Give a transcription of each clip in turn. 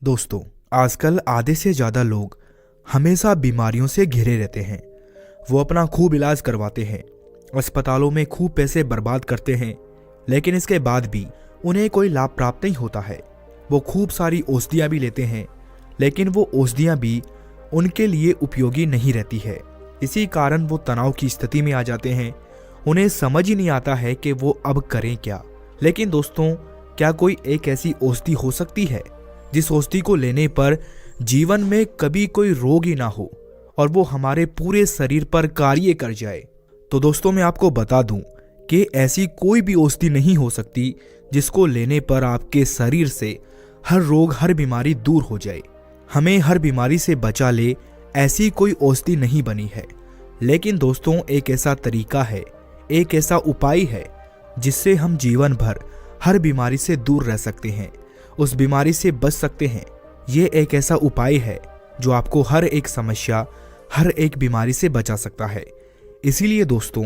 दोस्तों, आजकल आधे से ज़्यादा लोग हमेशा बीमारियों से घिरे रहते हैं। वो अपना खूब इलाज करवाते हैं, अस्पतालों में खूब पैसे बर्बाद करते हैं, लेकिन इसके बाद भी उन्हें कोई लाभ प्राप्त नहीं होता है। वो खूब सारी औषधियाँ भी लेते हैं, लेकिन वो औषधियाँ भी उनके लिए उपयोगी नहीं रहती है। इसी कारण वो तनाव की स्थिति में आ जाते हैं। उन्हें समझ ही नहीं आता है कि वो अब करें क्या। लेकिन दोस्तों, क्या कोई एक ऐसी औषधि हो सकती है जिस औषधि को लेने पर जीवन में कभी कोई रोग ही ना हो और वो हमारे पूरे शरीर पर कार्य कर जाए? तो दोस्तों, मैं आपको बता दूं कि ऐसी कोई भी औषधि नहीं हो सकती जिसको लेने पर आपके शरीर से हर रोग, हर बीमारी दूर हो जाए, हमें हर बीमारी से बचा ले। ऐसी कोई औषधि नहीं बनी है। लेकिन दोस्तों, एक ऐसा तरीका है, एक ऐसा उपाय है जिससे हम जीवन भर हर बीमारी से दूर रह सकते हैं, उस बीमारी से बच सकते हैं। ये एक ऐसा उपाय है जो आपको हर एक समस्या, हर एक बीमारी से बचा सकता है। इसीलिए दोस्तों,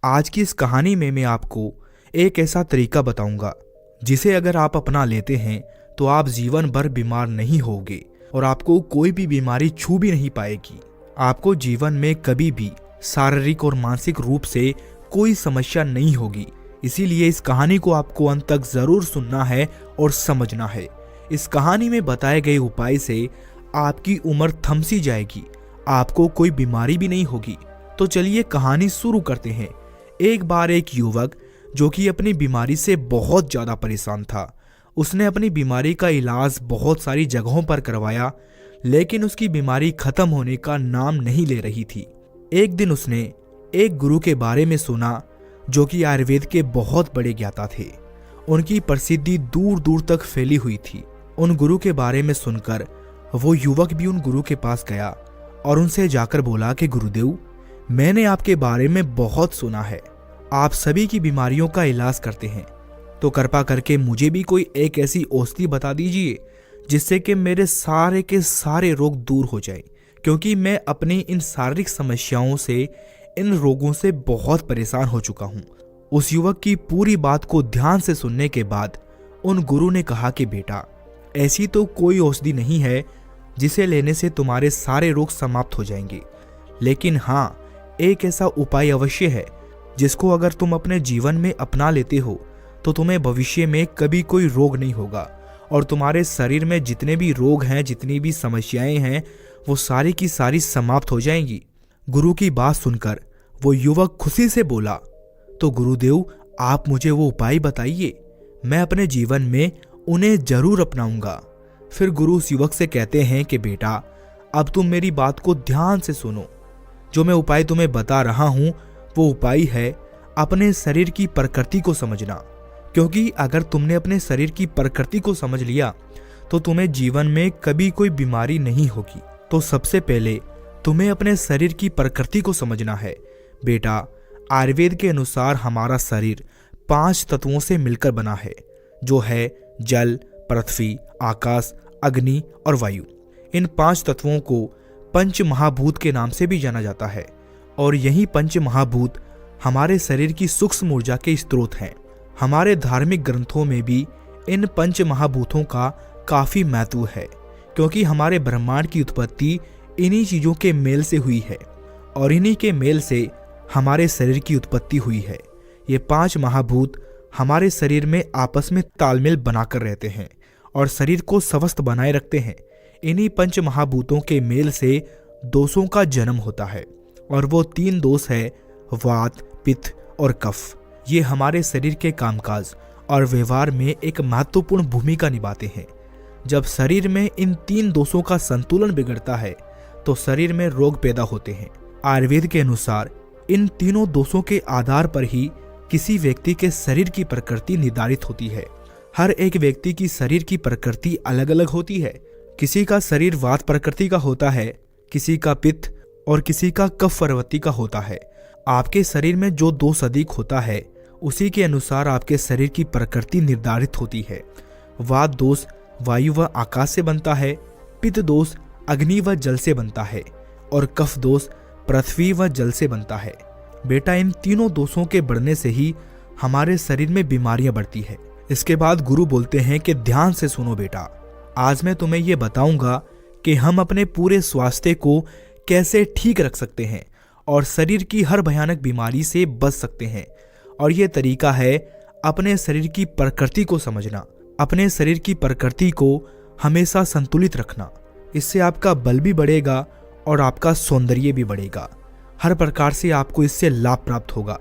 आज की इस कहानी में मैं आपको एक ऐसा तरीका बताऊंगा जिसे अगर आप अपना लेते हैं तो आप जीवन भर बीमार नहीं होगे और आपको कोई भी बीमारी छू भी नहीं पाएगी। आपको जीवन में कभी भी शारीरिक और मानसिक रूप से कोई समस्या नहीं होगी। इसीलिए इस कहानी को आपको अंत तक जरूर सुनना है और समझना है। इस कहानी में बताए गए उपाय से आपकी उम्र थम सी जाएगी, आपको कोई बीमारी भी नहीं होगी। तो चलिए कहानी शुरू करते हैं। एक बार एक युवक जो कि अपनी बीमारी से बहुत ज्यादा परेशान था, उसने अपनी बीमारी का इलाज बहुत सारी जगहों पर करवाया, लेकिन उसकी बीमारी खत्म होने का नाम नहीं ले रही थी। एक दिन उसने एक गुरु के बारे में सुना जो कि आयुर्वेद के बहुत बड़े ज्ञाता थे। उनकी प्रसिद्धि दूर दूर तक फैली हुई थी। उन गुरु के बारे में सुनकर वो युवक भी उन गुरु के पास गया और उनसे जाकर बोला कि गुरुदेव, मैंने आपके बारे में बहुत सुना है, आप सभी की बीमारियों का इलाज करते हैं, तो कृपा करके मुझे भी कोई एक ऐसी औषधि बता दीजिए जिससे कि मेरे सारे के सारे रोग दूर हो जाए, क्योंकि मैं अपनी इन शारीरिक समस्याओं से, इन रोगों से बहुत परेशान हो चुका हूँ। उस युवक की पूरी बात को ध्यान से सुनने के बाद उन गुरु ने कहा कि बेटा, ऐसी तो कोई औषधि नहीं है जिसे लेने से तुम्हारे सारे रोग समाप्त हो जाएंगे, लेकिन हाँ, एक ऐसा उपाय अवश्य है जिसको अगर तुम अपने जीवन में अपना लेते हो तो तुम्हें भविष्य में कभी कोई रोग नहीं होगा और तुम्हारे शरीर में जितने भी रोग हैं, जितनी भी समस्याएं हैं, वो सारी की सारी समाप्त हो जाएंगी। गुरु की बात सुनकर वो युवक खुशी से बोला, तो गुरुदेव, आप मुझे वो उपाय बताइए, मैं अपने जीवन में उन्हें जरूर अपनाऊंगा। फिर गुरु उस युवक से कहते हैं कि बेटा, अब तुम मेरी बात को ध्यान से सुनो। जो मैं उपाय तुम्हें बता रहा हूं वो उपाय है अपने शरीर की प्रकृति को समझना, क्योंकि अगर तुमने अपने शरीर की प्रकृति को समझ लिया तो तुम्हें जीवन में कभी कोई बीमारी नहीं होगी। तो सबसे पहले तुम्हें अपने शरीर की प्रकृति को समझना है। बेटा, आयुर्वेद के अनुसार हमारा शरीर 5 तत्वों से मिलकर बना है, जो है जल, पृथ्वी, आकाश, अग्नि और वायु। इन 5 तत्वों को पंच महाभूत के नाम से भी जाना जाता है और यही पंच महाभूत हमारे शरीर की सूक्ष्म ऊर्जा के स्रोत हैं। हमारे धार्मिक ग्रंथों में भी इन पंच महाभूतों का काफी महत्व है, क्योंकि हमारे ब्रह्मांड की उत्पत्ति इन्हीं चीजों के मेल से हुई है और इन्हीं के मेल से हमारे शरीर की उत्पत्ति हुई है। ये 5 महाभूत हमारे शरीर में आपस में तालमेल बनाकर रहते हैं और शरीर को स्वस्थ बनाए रखते हैं। इन्हीं पंच महाभूतों के मेल से दोषों का जन्म होता है और वो 3 दोष है, वात, पित्त और कफ। ये हमारे शरीर के कामकाज और व्यवहार में एक महत्वपूर्ण भूमिका निभाते हैं। जब शरीर में इन 3 दोषों का संतुलन बिगड़ता है तो शरीर में रोग पैदा होते हैं। आयुर्वेद के अनुसार इन तीनों दोषों के आधार पर ही किसी व्यक्ति के शरीर की प्रकृति निर्धारित होती है। हर एक व्यक्ति की शरीर की प्रकृति अलग अलग होती है। किसी का शरीर वात प्रकृति का होता है, किसी का पित्त और किसी का कफ प्रवृत्ति का होता है। आपके शरीर में जो दोष अधिक होता है उसी के अनुसार आपके शरीर की प्रकृति निर्धारित होती है। वात दोष वायु व आकाश से बनता है, पित्त दोष अग्नि व जल से बनता है और कफ दोष पृथ्वी व जल से बनता है। बेटा, इन तीनों दोषों के बढ़ने से ही हमारे शरीर में बीमारियां बढ़ती है। इसके बाद गुरु बोलते हैं कि ध्यान से सुनो बेटा, आज मैं तुम्हें ये बताऊंगा कि हम अपने पूरे स्वास्थ्य को कैसे ठीक रख सकते हैं और शरीर की हर भयानक बीमारी से बच सकते हैं। और ये तरीका है अपने शरीर की प्रकृति को समझना, अपने शरीर की प्रकृति को हमेशा संतुलित रखना। इससे आपका बल भी बढ़ेगा और आपका सौंदर्य भी बढ़ेगा। हर प्रकार से आपको इससे लाभ प्राप्त होगा।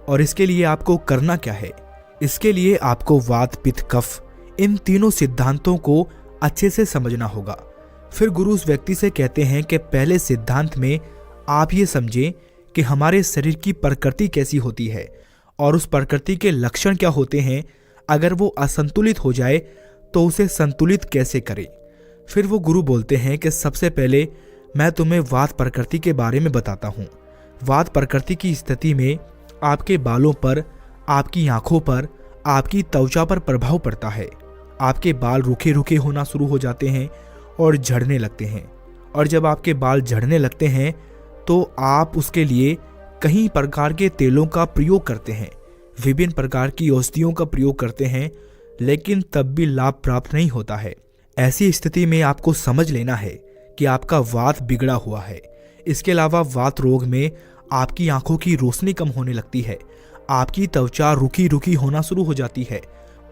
और इसके लिए आपको करना क्या है? इसके लिए आपको वात, पित्त, कफ, इन तीनों सिद्धांतों को अच्छे से समझना होगा। फिर गुरु उस व्यक्ति से कहते हैं कि पहले सिद्धांत में आप ये समझें कि हमारे शरीर की प्रकृति कैसी होती है और उस प्रकृति के लक्षण क्या होते हैं। अगर वो असंतुलित हो जाए तो उसे संतुलित कैसे करें। फिर वो गुरु बोलते हैं कि सबसे पहले मैं तुम्हें वात प्रकृति के बारे में बताता हूँ। वात प्रकृति की स्थिति में आपके बालों पर, आपकी आंखों पर, आपकी त्वचा पर प्रभाव पड़ता है। आपके बाल रूखे रूखे होना शुरू हो जाते हैं और झड़ने लगते हैं। और जब आपके बाल झड़ने लगते हैं तो आप उसके लिए कई प्रकार के तेलों का प्रयोग करते हैं, विभिन्न प्रकार की औषधियों का प्रयोग करते हैं, लेकिन तब भी लाभ प्राप्त नहीं होता है। ऐसी स्थिति में आपको समझ लेना है कि आपका वात बिगड़ा हुआ है। इसके अलावा वात रोग में आपकी आंखों की रोशनी कम होने लगती है, आपकी त्वचा रुकी रुकी होना शुरू हो जाती है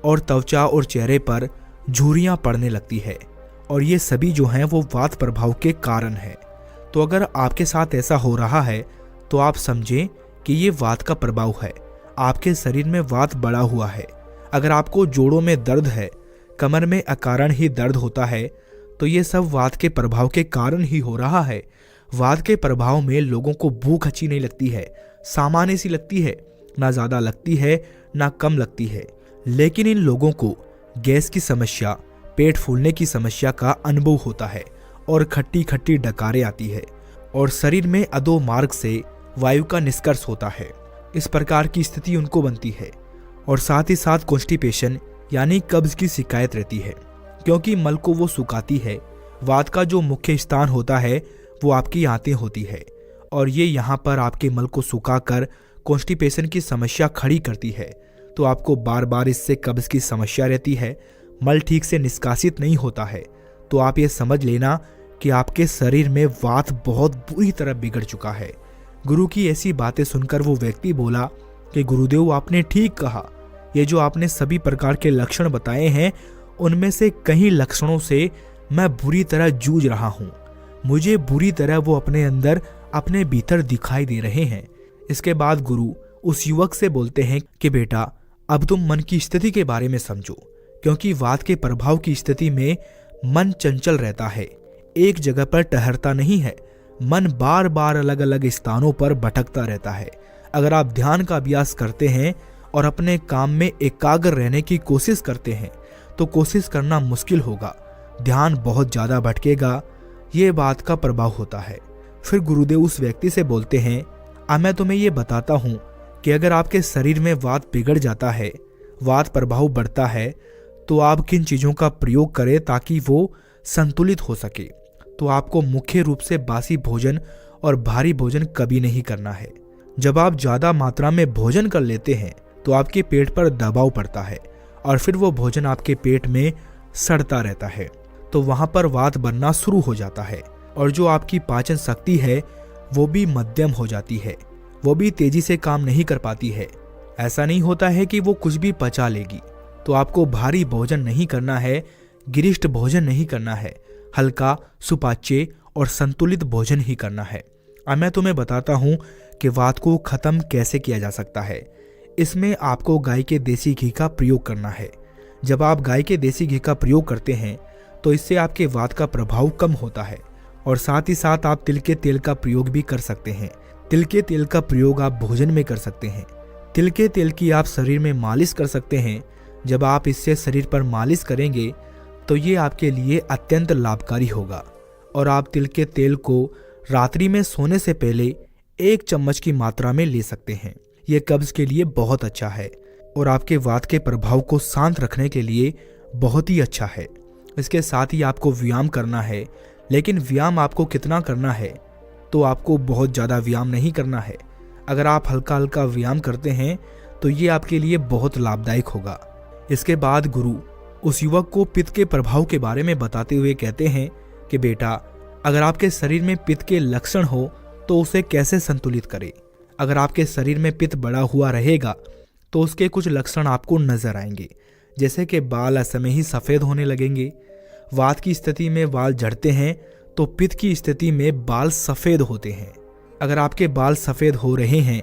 और त्वचा और चेहरे पर झुर्रियां पड़ने लगती है। और ये सभी जो हैं वो वात प्रभाव के कारण है। तो अगर आपके साथ ऐसा हो रहा है तो आप समझें कि ये वात का प्रभाव है। आपके शरीर में वात बढ़ा हुआ है। अगर आपको जोड़ों में दर्द है, कमर में अकारण ही दर्द होता है, तो ये सब वात के प्रभाव के कारण ही हो रहा है। वात के प्रभाव में लोगों को भूख अच्छी नहीं लगती है, सामान्य सी लगती है, ना ज़्यादा लगती है ना कम लगती है। लेकिन इन लोगों को गैस की समस्या, पेट फूलने की समस्या का अनुभव होता है और खट्टी खट्टी डकारें आती है और शरीर में अधो मार्ग से वायु का निष्कर्ष होता है। इस प्रकार की स्थिति उनको बनती है। और साथ ही साथ कॉन्स्टिपेशन यानी कब्ज की शिकायत रहती है, क्योंकि मल को वो सुखाती है। वात का जो मुख्य स्थान होता है वो आपकी आंतें होती है और ये यहाँ पर आपके मल को सुखाकर कॉन्स्टिपेशन की समस्या खड़ी करती है। तो आपको बार बार इससे कब्ज की समस्या रहती है, मल ठीक से निष्कासित नहीं होता है। तो आप ये समझ लेना कि आपके शरीर में वात बहुत बुरी तरह बिगड़ चुका है। गुरु की ऐसी बातें सुनकर वो व्यक्ति बोला कि गुरुदेव, आपने ठीक कहा। ये जो आपने सभी प्रकार के लक्षण बताए हैं, उनमें से कई लक्षणों से मैं बुरी तरह जूझ रहा हूँ। मुझे बुरी तरह वो अपने अंदर, अपने भीतर दिखाई दे रहे हैं। इसके बाद गुरु उस युवक से बोलते हैं कि बेटा, अब तुम मन की स्थिति के बारे में समझो, क्योंकि वात के प्रभाव की स्थिति में मन चंचल रहता है, एक जगह पर ठहरता नहीं है। मन बार बार अलग अलग स्थानों पर भटकता रहता है। अगर आप ध्यान का अभ्यास करते हैं और अपने काम में एकाग्र रहने की कोशिश करते हैं तो कोशिश करना मुश्किल होगा, ध्यान बहुत ज्यादा भटकेगा। ये बात का प्रभाव होता है। फिर गुरुदेव उस व्यक्ति से बोलते हैं, अब मैं तुम्हें ये बताता हूँ कि अगर आपके शरीर में वात बिगड़ जाता है, वात प्रभाव बढ़ता है, तो आप किन चीज़ों का प्रयोग करें ताकि वो संतुलित हो सके। तो आपको मुख्य रूप से बासी भोजन और भारी भोजन कभी नहीं करना है। जब आप ज़्यादा मात्रा में भोजन कर लेते हैं तो आपके पेट पर दबाव पड़ता है और फिर वो भोजन आपके पेट में सड़ता रहता है, तो वहाँ पर वात बनना शुरू हो जाता है। और जो आपकी पाचन शक्ति है वो भी मध्यम हो जाती है, वो भी तेजी से काम नहीं कर पाती है। ऐसा नहीं होता है कि वो कुछ भी पचा लेगी। तो आपको भारी भोजन नहीं करना है, गिरिष्ठ भोजन नहीं करना है, हल्का, सुपाच्य और संतुलित भोजन ही करना है। अब मैं तुम्हें बताता हूँ कि वात को खत्म कैसे किया जा सकता है। इसमें आपको गाय के देसी घी का प्रयोग करना है। जब आप गाय के देसी घी का प्रयोग करते हैं तो इससे आपके वात का प्रभाव कम होता है। और साथ ही साथ आप तिल के तेल का प्रयोग भी कर सकते हैं। तिल के तेल का प्रयोग आप भोजन में कर सकते हैं। तिल के तेल की आप शरीर में मालिश कर सकते हैं। जब आप इससे शरीर पर मालिश करेंगे तो ये आपके लिए अत्यंत लाभकारी होगा। और आप तिल के तेल को रात्रि में सोने से पहले 1 चम्मच की मात्रा में ले सकते हैं। ये कब्ज के लिए बहुत अच्छा है और आपके वात के प्रभाव को शांत रखने के लिए बहुत ही अच्छा है। इसके साथ ही आपको व्यायाम करना है, लेकिन व्यायाम आपको कितना करना है, तो आपको बहुत ज़्यादा व्यायाम नहीं करना है। अगर आप हल्का हल्का व्यायाम करते हैं तो ये आपके लिए बहुत लाभदायक होगा। इसके बाद गुरु उस युवक को पित्त के प्रभाव के बारे में बताते हुए कहते हैं कि बेटा, अगर आपके शरीर में पित्त के लक्षण हो तो उसे कैसे संतुलित करें। अगर आपके शरीर में पित्त बढ़ा हुआ रहेगा तो उसके कुछ लक्षण आपको नजर आएंगे, जैसे कि बाल असमय ही सफ़ेद होने लगेंगे। वात की स्थिति में बाल झड़ते हैं तो पित्त की स्थिति में बाल सफ़ेद होते हैं। अगर आपके बाल सफ़ेद हो रहे हैं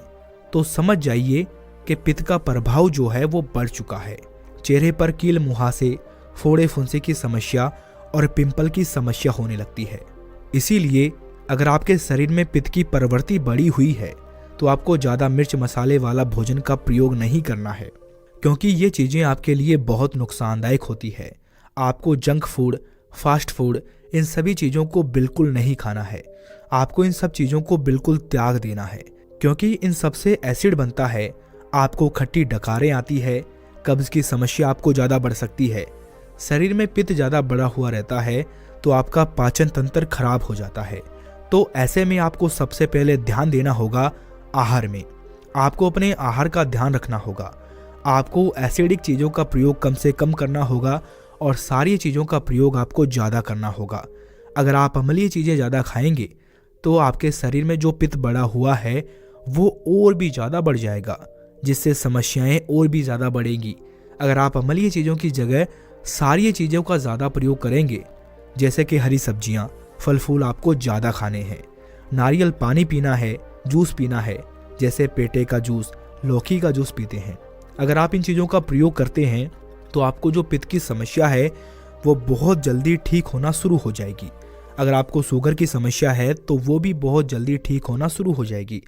तो समझ जाइए कि पित्त का प्रभाव जो है वो बढ़ चुका है। चेहरे पर कील मुहासे, फोड़े फुंसी की समस्या और पिंपल की समस्या होने लगती है। इसीलिए अगर आपके शरीर में पित्त की प्रवृत्ति बढ़ी हुई है तो आपको ज़्यादा मिर्च मसाले वाला भोजन का प्रयोग नहीं करना है, क्योंकि ये चीज़ें आपके लिए बहुत नुकसानदायक होती है। आपको जंक फूड, फास्ट फूड, इन सभी चीज़ों को बिल्कुल नहीं खाना है। आपको इन सब चीज़ों को बिल्कुल त्याग देना है, क्योंकि इन सब से एसिड बनता है। आपको खट्टी डकारें आती है, कब्ज की समस्या आपको ज़्यादा बढ़ सकती है। शरीर में पित्त ज़्यादा बढ़ा हुआ रहता है तो आपका पाचन तंत्र खराब हो जाता है। तो ऐसे में आपको सबसे पहले ध्यान देना होगा आहार में। आपको अपने आहार का ध्यान रखना होगा। आपको एसिडिक चीज़ों का प्रयोग कम से कम करना होगा और सारी चीज़ों का प्रयोग आपको ज़्यादा करना होगा। अगर आप अम्लीय चीज़ें ज़्यादा खाएंगे तो आपके शरीर में जो पित्त बढ़ा हुआ है वो और भी ज़्यादा बढ़ जाएगा, जिससे समस्याएं और भी ज़्यादा बढ़ेंगी। अगर आप अम्लीय चीज़ों की जगह सारी चीज़ों का ज़्यादा प्रयोग करेंगे, जैसे कि हरी सब्जियां, फल फूल आपको ज़्यादा खाने हैं, नारियल पानी पीना है, जूस पीना है, जैसे पेटे का जूस, लौकी का जूस पीते हैं। अगर आप इन चीज़ों का प्रयोग करते हैं तो आपको जो पित्त की समस्या है वो बहुत जल्दी ठीक होना शुरू हो जाएगी। अगर आपको शुगर की समस्या है तो वो भी बहुत जल्दी ठीक होना शुरू हो जाएगी।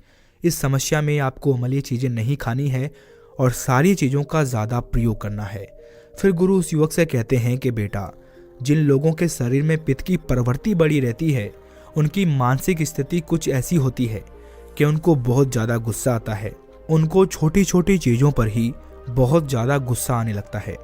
इस समस्या में आपको अम्लीय चीज़ें नहीं खानी है और सारी चीज़ों का ज़्यादा प्रयोग करना है। फिर गुरु उस युवक से कहते हैं कि बेटा, जिन लोगों के शरीर में पित्त की प्रवृत्ति बढ़ी रहती है उनकी मानसिक स्थिति कुछ ऐसी होती है कि उनको बहुत ज़्यादा गुस्सा आता है। उनको छोटी छोटी चीज़ों पर ही बहुत ज़्यादा गुस्सा आने लगता है।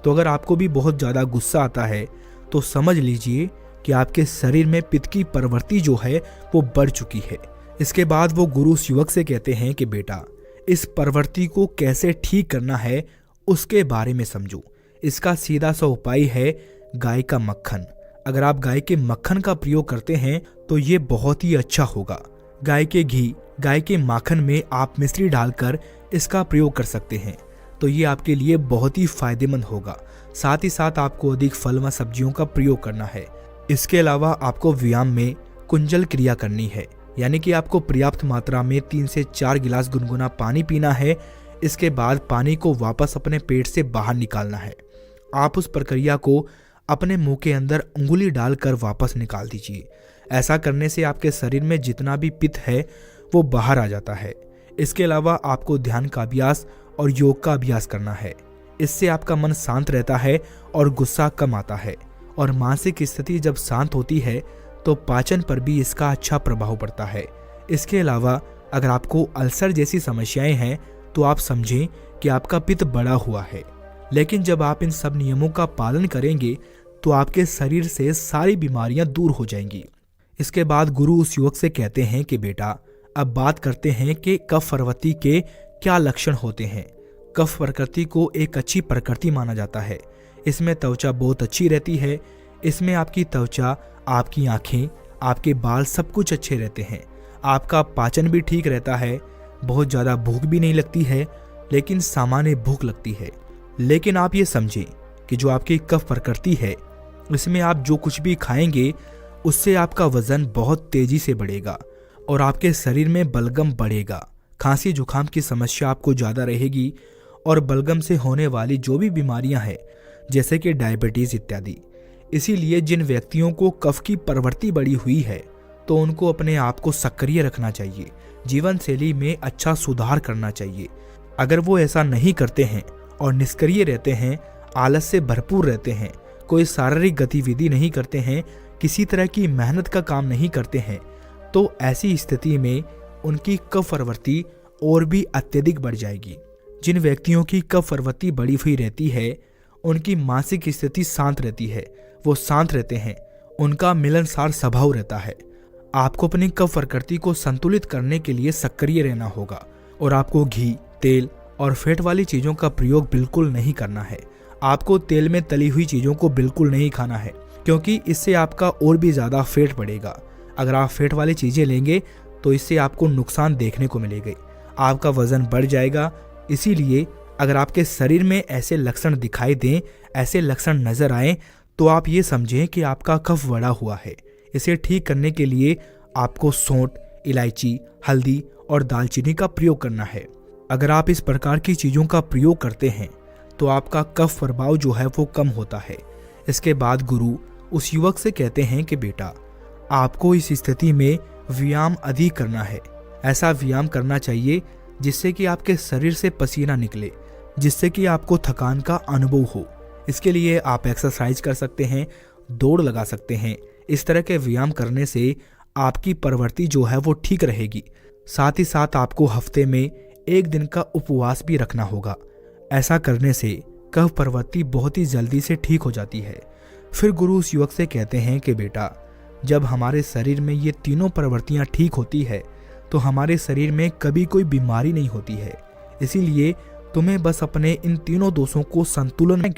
तो अगर आपको भी बहुत ज़्यादा गुस्सा आता है तो समझ लीजिए कि आपके शरीर में पित्त की प्रवृत्ति जो है वो बढ़ चुकी है। इसके बाद वो गुरु उस युवक से कहते हैं कि बेटा, इस प्रवृत्ति को कैसे ठीक करना है उसके बारे में समझो। इसका सीधा सा उपाय है गाय का मक्खन। अगर आप गाय के मक्खन का प्रयोग करते हैं तो ये बहुत ही अच्छा होगा। गाय के घी, गाय के माखन में आप मिश्री डालकर इसका प्रयोग कर सकते हैं, तो ये आपके लिए बहुत ही फायदेमंद होगा। साथ ही साथ आपको अधिक फल व सब्जियों का प्रयोग करना है। इसके अलावा आपको व्यायाम में कुंजल क्रिया करनी है, यानी कि आपको पर्याप्त मात्रा में 3 से 4 गिलास गुनगुना पानी पीना है। इसके बाद पानी को वापस अपने पेट से बाहर निकालना है। आप उस प्रक्रिया को अपने मुंह के अंदर उंगली डालकर वापस निकाल दीजिए। ऐसा करने से आपके शरीर में जितना भी पित्त है वो बाहर आ जाता है। इसके अलावा आपको ध्यान का अभ्यास और योग का अभ्यास करना है। इससे आपका मन शांत रहता है और गुस्सा कम आता है, और मानसिक स्थिति जब शांत होती है तो पाचन पर भी इसका अच्छा प्रभाव पड़ता है। इसके अलावा अगर आपको अल्सर जैसी समस्याएं हैं तो आप समझें कि आपका पित्त बढ़ा हुआ है, लेकिन जब आप इन सब नियमों का पालन करेंगे तो आपके शरीर से सारी बीमारियां दूर हो जाएंगी। इसके बाद गुरु उस युवक से कहते हैं कि बेटा, अब बात करते हैं कि कफ प्रवृत्ति के क्या लक्षण होते हैं। कफ प्रकृति को एक अच्छी प्रकृति माना जाता है। इसमें त्वचा बहुत अच्छी रहती है। इसमें आपकी त्वचा, आपकी आंखें, आपके बाल सब कुछ अच्छे रहते हैं। आपका पाचन भी ठीक रहता है। बहुत ज़्यादा भूख भी नहीं लगती है, लेकिन सामान्य भूख लगती है। लेकिन आप ये समझें कि जो आपकी कफ प्रकृति है, इसमें आप जो कुछ भी खाएंगे उससे आपका वजन बहुत तेजी से बढ़ेगा और आपके शरीर में बलगम बढ़ेगा। खांसी जुकाम की समस्या आपको ज़्यादा रहेगी और बलगम से होने वाली जो भी बीमारियां हैं, जैसे कि डायबिटीज़ इत्यादि। इसीलिए जिन व्यक्तियों को कफ की प्रवृत्ति बढ़ी हुई है तो उनको अपने आप को सक्रिय रखना चाहिए, जीवन शैली में अच्छा सुधार करना चाहिए। अगर वो ऐसा नहीं करते हैं और निष्क्रिय रहते हैं, आलस से भरपूर रहते हैं, कोई शारीरिक गतिविधि नहीं करते हैं, किसी तरह की मेहनत का काम नहीं करते हैं, तो ऐसी स्थिति में उनकी कफ प्रवृत्ति और भी अत्यधिक बढ़ जाएगी। जिन व्यक्तियों की कफ प्रवृत्ति बढ़ी हुई रहती है उनकी मानसिक स्थिति शांत रहती है, वो शांत रहते हैं, उनका मिलनसार स्वभाव रहता है। आपको अपनी कफ प्रकृति को संतुलित करने के लिए सक्रिय रहना होगा और आपको घी, तेल और फैट वाली चीज़ों का प्रयोग बिल्कुल नहीं करना है। आपको तेल में तली हुई चीज़ों को बिल्कुल नहीं खाना है, क्योंकि इससे आपका और भी ज़्यादा फैट बढ़ेगा। अगर आप फैट वाली चीज़ें लेंगे तो इससे आपको नुकसान देखने को मिलेगा, आपका वज़न बढ़ जाएगा। इसीलिए अगर आपके शरीर में ऐसे लक्षण दिखाई दें, ऐसे लक्षण नज़र आएँ, तो आप ये समझें कि आपका कफ बढ़ा हुआ है। इसे ठीक करने के लिए आपको सौंठ, इलायची, हल्दी और दालचीनी का प्रयोग करना है। अगर आप इस प्रकार की चीज़ों का प्रयोग करते हैं तो आपका कफ प्रभाव जो है वो कम होता है। इसके बाद गुरु उस युवक से कहते हैं कि बेटा, आपको इस स्थिति में व्यायाम अधिक करना है। ऐसा व्यायाम करना चाहिए जिससे कि आपके शरीर से पसीना निकले, जिससे कि आपको थकान का अनुभव हो। इसके लिए आप एक्सरसाइज कर सकते हैं, दौड़ लगा सकते हैं। इस तरह के व्यायाम करने से आपकी प्रवृत्ति जो है वो ठीक रहेगी। साथ ही साथ आपको हफ्ते में 1 दिन का उपवास भी रखना होगा। ऐसा करने से कफ प्रवृत्ति बहुत ही जल्दी से ठीक हो जाती है। फिर गुरु उस युवक से कहते हैं कि बेटा, जब हमारे शरीर में ये तीनों प्रवृत्तियां ठीक होती है तो हमारे शरीर में कभी कोई बीमारी नहीं होती है। इसीलिए तुम्हें बस अपने इन तीनों दोषों को संतुलन में